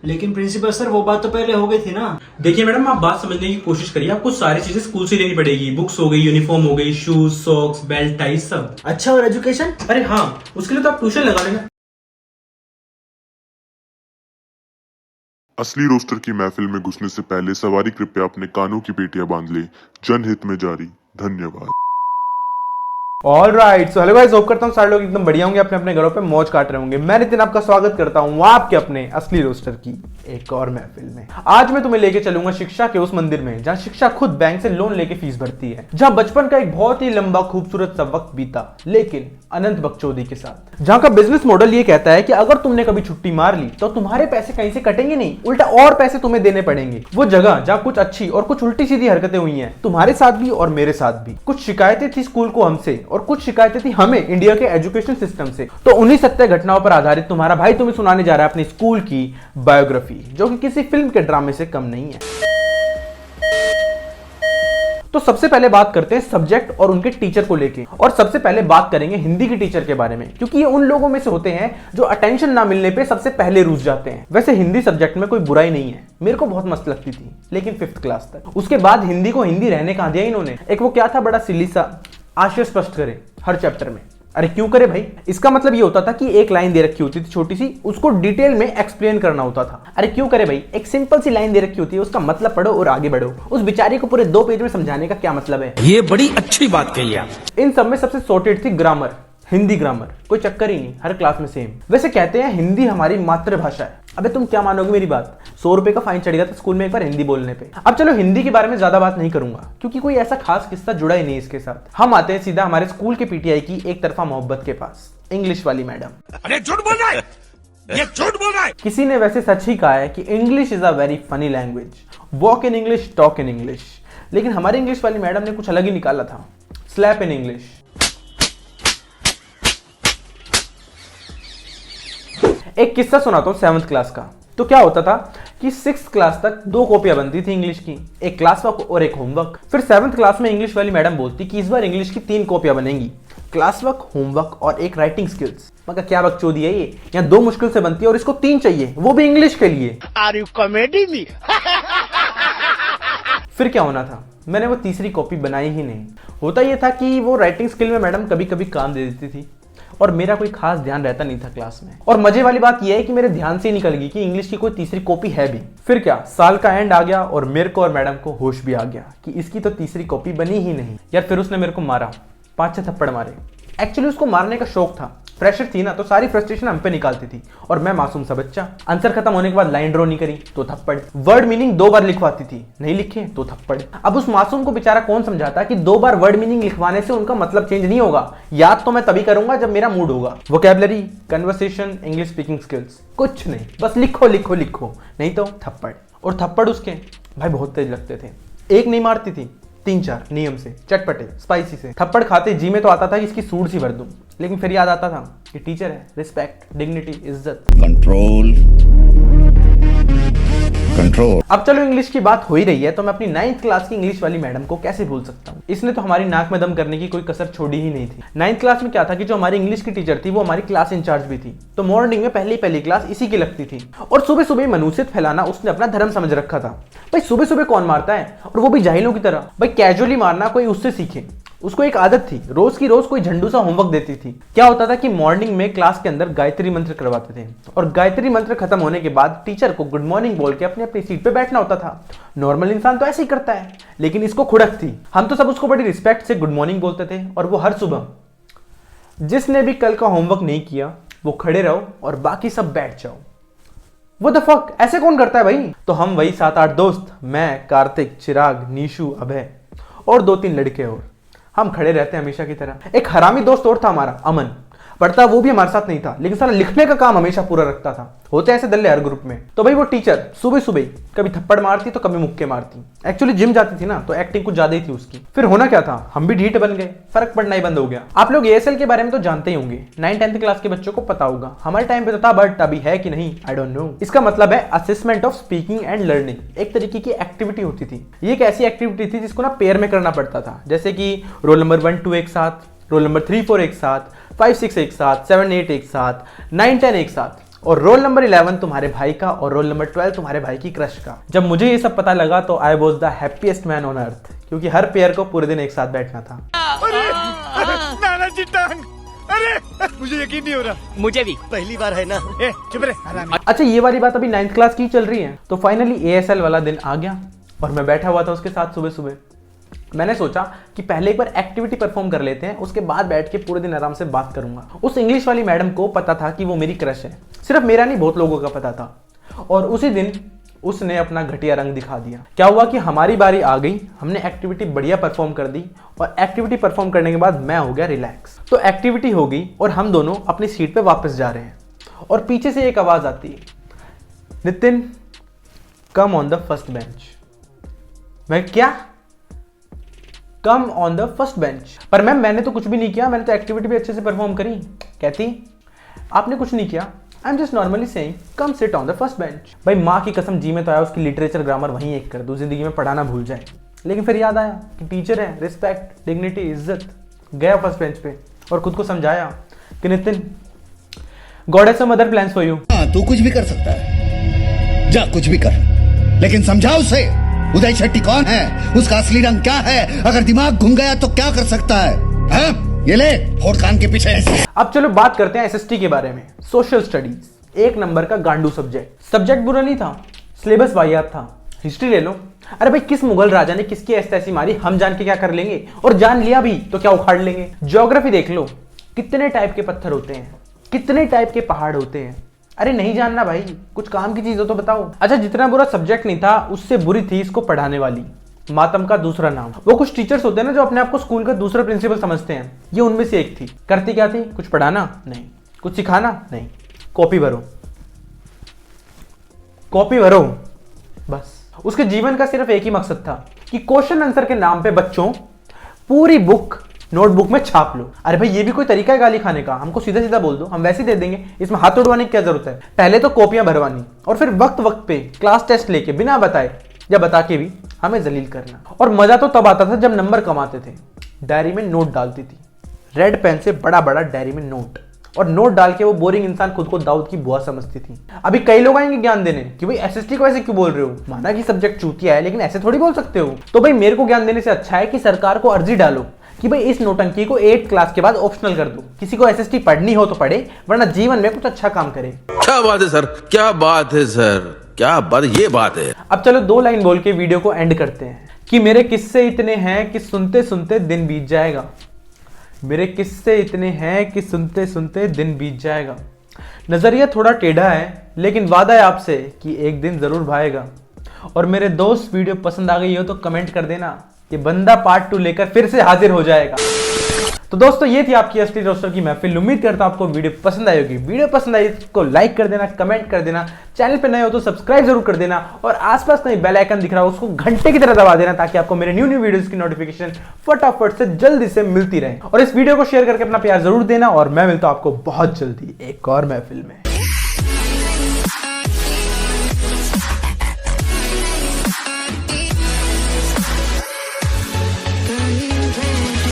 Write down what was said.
लेकिन principal sir वो बात तो पहले हो गई थी ना। देखिए मैडम, आप बात समझने की कोशिश करिए। आपको सारी चीजें स्कूल से लेनी पड़ेगी। बुक्स हो गई, यूनिफॉर्म हो गई, शूज, सॉक्स, बेल्ट, टाई, सब। अच्छा, और एजुकेशन? अरे हाँ, उसके लिए तो आप ट्यूशन लगा लेना। असली रोस्टर की महफिल में घुसने से पहले सवारी कृपया अपने कानों की पेटियां बांध ले। जनहित में जारी। धन्यवाद। All right, so hello guys, hope करता हूँ सारे लोग एकदम बढ़िया होंगे, अपने अपने घरों पे मौज काट रहे होंगे। मैं नितिन आपका स्वागत करता हूँ आपके अपने असली रोस्टर की एक और महफिल में। आज मैं तुम्हें लेके चलूंगा शिक्षा के उस मंदिर में जहाँ शिक्षा खुद बैंक से लोन लेके फीस भरती है, जहाँ बचपन का एक बहुत ही लंबा खूबसूरत सा वक्त बीता, लेकिन अनंत बकचोदी के साथ। जहाँ का बिजनेस मॉडल ये कहता है कि अगर तुमने कभी छुट्टी मार ली तो तुम्हारे पैसे कहीं से कटेंगे नहीं, उल्टा और पैसे तुम्हें देने पड़ेंगे। वो जगह जहाँ कुछ अच्छी और कुछ उल्टी सीधी हरकतें हुई हैं, तुम्हारे साथ भी और मेरे साथ भी। कुछ शिकायतें थी स्कूल को हमसे और कुछ शिकायतें थी हमें इंडिया के एजुकेशन सिस्टम से। तो उन्हीं सत्य घटनाओं पर आधारित तुम्हारा भाई तुम्हें सुनाने जा रहा है अपनी स्कूल की बायोग्राफी, जो कि किसी फिल्म के ड्रामे से कम नहीं है। तो सबसे पहले बात करते हैं सब्जेक्ट और उनके टीचर को लेके, और सबसे पहले बात करेंगे हिंदी के टीचर के बारे में, क्योंकि ये उन लोगों में से होते हैं जो अटेंशन ना मिलने पे सबसे पहले रूठ जाते हैं। वैसे हिंदी सब्जेक्ट में कोई बुराई नहीं है, मेरे को बहुत मस्त लगती थी, लेकिन 5th क्लास तक। उसके बाद हिंदी को हिंदी रहने कहाँ दिया इन्होंने। एक वो क्या था, बड़ा सिली सा आशय स्पष्ट करे हर चैप्टर में। अरे क्यों करे भाई? इसका मतलब ये होता था कि एक लाइन दे रखी होती थी छोटी सी, उसको डिटेल में एक्सप्लेन करना होता था। अरे क्यों करे भाई? एक सिंपल सी लाइन दे रखी होती है, उसका मतलब पढ़ो और आगे बढ़ो। उस बेचारे को पूरे 2 पेज में समझाने का क्या मतलब है? ये बड़ी अच्छी बात कही आप। इन सब में सबसे सॉर्टेड थी ग्रामर, हिंदी ग्रामर। कोई चक्कर ही नहीं, हर क्लास में सेम। वैसे कहते हैं हिंदी हमारी मातृभाषा है। अबे तुम क्या मानोगे मेरी बात? 100 रुपए का फाइन चढ़ गया था स्कूल में एक बार हिंदी बोलने पे। अब चलो हिंदी के बारे में ज्यादा बात नहीं करूंगा, क्योंकि कोई ऐसा खास किस्सा जुड़ा ही नहीं इसके साथ। हम आते हैं सीधा हमारे स्कूल के पीटीआई की एक तरफा मोहब्बत के पास, इंग्लिश वाली मैडम। अरे झूठ बोल रहा है, ये झूठ बोल रहा है। किसी ने वैसे सच ही कहा है कि English is a very funny language, walk in English, talk in English. लेकिन हमारी इंग्लिश वाली मैडम ने कुछ अलग ही निकाला था, स्लैप इन इंग्लिश। एक किस्सा सुनाता हूँ 7th क्लास का। तो क्या होता था कि 6th क्लास तक 2 कॉपियां बनती थी इंग्लिश की, एक क्लास वर्क और एक होमवर्क। फिर 7th क्लास में इंग्लिश वाली मैडम बोलती कि इस बार इंग्लिश की 3 कॉपियां बनेंगी, क्लास वर्क, होमवर्क और एक राइटिंग स्किल्स। मगर क्या बकचोदी है ये, यहाँ 2 मुश्किल से बनती है और इसको 3 चाहिए, वो भी इंग्लिश के लिए। Are you comedy me? फिर क्या होना था, मैंने वो तीसरी कॉपी बनाई ही नहीं। होता ये था कि वो राइटिंग स्किल में मैडम कभी कभी काम दे देती थी और मेरा कोई खास ध्यान रहता नहीं था क्लास में। और मजे वाली बात यह है कि मेरे ध्यान से ही निकल गई कि इंग्लिश की कोई तीसरी कॉपी है भी। फिर क्या, साल का एंड आ गया और मेरे को और मैडम को होश भी आ गया कि इसकी तो तीसरी कॉपी बनी ही नहीं यार। फिर उसने मेरे को मारा, 5-6 थप्पड़ मारे। एक्चुअली उसको मारने का शौक था, प्रेशर थी ना, तो सारी फ्रस्ट्रेशन हम पे निकालती थी। और मैं मासूम सा बच्चा, आंसर खत्म होने के बाद लाइन ड्रॉ नहीं करी तो थप्पड़, वर्ड मीनिंग 2 बार लिखवाती थी, नहीं लिखे तो थप्पड़। अब उस मासूम को बेचारा कौन समझाता कि 2 बार वर्ड मीनिंग लिखवाने से उनका मतलब चेंज नहीं होगा। याद तो मैं तभी करूंगा जब मेरा मूड होगा। Vocabulary, conversation, English speaking skills, कुछ नहीं, बस लिखो लिखो लिखो, नहीं तो थप्पड़। और थप्पड़ उसके भाई बहुत तेज लगते थे। एक नहीं मारती थी, 3-4 नियम से, चटपटे स्पाइसी से। थप्पड़ खाते जी में तो आता था कि इसकी सूंड सी भर दूं, लेकिन फिर याद आता था कि टीचर है, रिस्पेक्ट, डिग्निटी, इज्जत, कंट्रोल कंट्रोल। अब चलो इंग्लिश की बात हो ही रही है तो मैं अपनी 9th क्लास की इंग्लिश वाली मैडम को कैसे भूल सकता हूँ। इसने तो हमारी नाक में दम करने की कोई कसर छोड़ी ही नहीं थी। 9th क्लास में क्या था कि जो हमारी इंग्लिश की टीचर थी वो हमारी क्लास इंचार्ज भी थी, तो मॉर्निंग में पहली क्लास इसी की लगती थी। और सुबह सुबह मनुष्यत फैलाना उसने अपना धर्म समझ रखा था। भाई सुबह सुबह कौन मारता है, और वो भी जाहिलों की तरह। भाई कैजुअली मारना कोई उससे सीखे। उसको एक आदत थी, रोज की रोज कोई झंडू सा होमवर्क देती थी। क्या होता था कि मॉर्निंग में क्लास के अंदर गायत्री मंत्र करवाते थे, और गायत्री मंत्र खत्म होने के बाद टीचर को गुड मॉर्निंग बोल के अपनी अपनी सीट पे बैठना होता था। नॉर्मल इंसान तो ऐसे ही करता है, लेकिन इसको खुड़क थी। हम तो सब उसको बड़ी रिस्पेक्ट से गुड मॉर्निंग बोलते थे, और वो हर सुबह, जिसने भी कल का होमवर्क नहीं किया वो खड़े रहो और बाकी सब बैठ जाओ। वो द फक, ऐसे कौन करता है भाई? तो हम वही 7-8 दोस्त, मैं, कार्तिक, चिराग, नीशु, अभय और 2-3 लड़के और, हम खड़े रहते हैं हमेशा की तरह। एक हरामी दोस्त और था हमारा, अमन। पढ़ता वो भी हमारे साथ नहीं था, लेकिन साला लिखने का काम हमेशा पूरा रखता था। होते ऐसे दल्ले हर ग्रुप में। तो भाई वो टीचर सुबह सुबह कभी थप्पड़ मारती तो कभी मुक्के मारती। एक्चुअली जिम जाती थी ना, तो एक्टिंग कुछ ज्यादा ही थी उसकी। फिर होना क्या था, हम भी ढीठ बन गए, फर्क पड़ना ही बंद हो गया। आप लोग एएसएल के बारे में तो जानते ही होंगे, 9th-10th क्लास के बच्चों को पता होगा। हमारे टाइम पे तो था, बट अभी है कि नहीं आई डोंट नो। इसका मतलब है assessment of speaking and learning. एक तरीके की एक्टिविटी होती थी। ये एक ऐसी एक्टिविटी थी जिसको ना पेयर में करना पड़ता था, जैसे कि रोल नंबर 1-2 एक साथ, रोल नंबर 3-4 एक साथ, 5-6 एक साथ, 7-8 एक साथ, 9-10 एक साथ। और रोल नंबर 11 तुम्हारे भाई का और रोल नंबर 12 तुम्हारे भाई की क्रश का। जब मुझे ये सब पता लगा तो I was the happiest man on earth, क्योंकि हर पेयर को पूरे दिन एक साथ बैठना था। नाना जी टांग, अरे मुझे यकीन नहीं हो रहा। मुझे भी पहली बार है ना। चुप रहे। अच्छा, ये वाली बात अभी 9th क्लास की चल रही है। तो फाइनली ASL वाला दिन आ गया और मैं बैठा हुआ था उसके साथ सुबह सुबह। मैंने सोचा कि पहले एक बार एक्टिविटी परफॉर्म कर लेते हैं, उसके बाद बैठ के पूरे दिन आराम से बात करूंगा। उस इंग्लिश वाली मैडम को पता था कि वो मेरी क्रश है, सिर्फ मेरा नहीं बहुत लोगों का पता था। और उसी दिन उसने अपना घटिया रंग दिखा दिया। क्या हुआ कि हमारी बारी आ गई, हमने एक्टिविटी बढ़िया परफॉर्म कर दी और एक्टिविटी परफॉर्म करने के बाद मैं हो गया रिलैक्स। तो एक्टिविटी हो गई और हम दोनों अपनी सीट पे वापस जा रहे हैं और पीछे से एक आवाज आती है, Nitin come on the first bench. मैं क्या? Come on the first bench? पर मैम मैंने तो कुछ भी नहीं किया, मैंने तो एक्टिविटी भी अच्छे से परफॉर्म करी। कहती आपने कुछ नहीं किया, I am just normally saying come sit on the first bench. भाई माँ की कसम, जी में तो आया उसकी लिटरेचर ग्रामर वहीं एक कर दूं, जिंदगी में पढ़ाना भूल जाए। लेकिन फिर याद आया कि टीचर है, रिस्पेक्ट, डिग्निटी, इज्जत। गया फर्स्ट बेंच पे और खुद को समझाया कि Nitin God has some other plans for you. तू कुछ भी कर सकता है, जा कुछ भी कर, लेकिन समझाओ उसे उदय शेट्टी कौन है, उसका असली रंग क्या है, अगर दिमाग घूम गया तो क्या कर सकता है? ये ले फोड़ कान के पीछे। अब चलो बात करते हैं SST के बारे में। सोशल स्टडीज 1 नंबर का गांडू सब्जेक्ट बुरा नहीं था, सिलेबस वाहियात था। हिस्ट्री ले लो, अरे भाई किस मुगल राजा ने किसकी ऐसी मारी, हम जान के क्या कर लेंगे, और जान लिया भी तो क्या उखाड़ लेंगे। ज्योग्राफी देख लो, कितने टाइप के पत्थर होते हैं, कितने टाइप के पहाड़ होते हैं। अरे नहीं जानना भाई, कुछ काम की चीज हो तो बताओ। अच्छा, जितना बुरा सब्जेक्ट नहीं था उससे बुरी थी इसको पढ़ाने वाली, मातम का दूसरा नाम। वो कुछ टीचर्स होते हैं ना जो अपने आप को स्कूल का दूसरा प्रिंसिपल समझते हैं, ये उनमें से एक थी। करती क्या थी? कुछ पढ़ाना नहीं, कुछ सिखाना नहीं, कॉपी भरो, कॉपी भरो, बस। उसके जीवन का सिर्फ एक ही मकसद था कि क्वेश्चन आंसर के नाम पे बच्चों पूरी बुक नोटबुक में छाप लो। अरे भाई ये भी कोई तरीका है गाली खाने का? हमको सीधा सीधा बोल दो, हम वैसे ही दे देंगे, इसमें हाथ उड़वाने की क्या जरूरत है? पहले तो कॉपियां भरवानी और फिर वक्त वक्त पे क्लास टेस्ट लेके बिना बताए या बता के भी हमें जलील करना। और मजा तो तब आता था जब नंबर कमाते थे। डायरी में नोट डालती थी, रेड पेन से बड़ा बड़ा डायरी में नोट, और नोट डाल के वो बोरिंग इंसान खुद को दाऊद की बुआ समझती थी। अभी कई लोग आएंगे ज्ञान देने कि भाई SST को ऐसे क्यों बोल रहे हो, माना कि सब्जेक्ट चूतिया है लेकिन ऐसे थोड़ी बोल सकते हो। तो भाई मेरे को ज्ञान देने से अच्छा है कि सरकार को अर्जी डालो कि भाई इस नोटंकी को 8th क्लास के बाद ऑप्शनल कर दो। किसी को SST पढ़नी हो तो पढ़े, वरना जीवन में कुछ अच्छा काम करे। क्या बात है सर, क्या बात है सर, क्या बात, ये बात है। अब चलो 2 लाइन बोल के वीडियो को एंड करते हैं कि मेरे किस्से इतने हैं कि सुनते सुनते दिन बीत जाएगा। मेरे किस्से इतने हैं कि सुनते सुनते दिन बीत जाएगा। नजरिया थोड़ा टेढ़ा है लेकिन वादा है आपसे कि एक दिन जरूर भाएगा। और मेरे दोस्त वीडियो पसंद आ गई हो तो कमेंट कर देना, ये बंदा पार्ट 2 लेकर फिर से हाजिर हो जाएगा। तो दोस्तों ये थी आपकी असली रोस्टर की महफिल। उम्मीद करता हूं आपको वीडियो पसंद आई होगी। वीडियो पसंद आई तो लाइक कर देना, कमेंट कर देना, चैनल पे नए हो तो सब्सक्राइब जरूर कर देना, और आसपास कहीं बेल आइकन दिख रहा हो उसको घंटे की तरह दबा देना ताकि आपको मेरे न्यू वीडियोस की नोटिफिकेशन फटाफट से जल्दी से मिलती रहे। और इस वीडियो को शेयर करके अपना प्यार जरूर देना, और मैं मिलता हूं आपको बहुत जल्दी एक और महफिल में।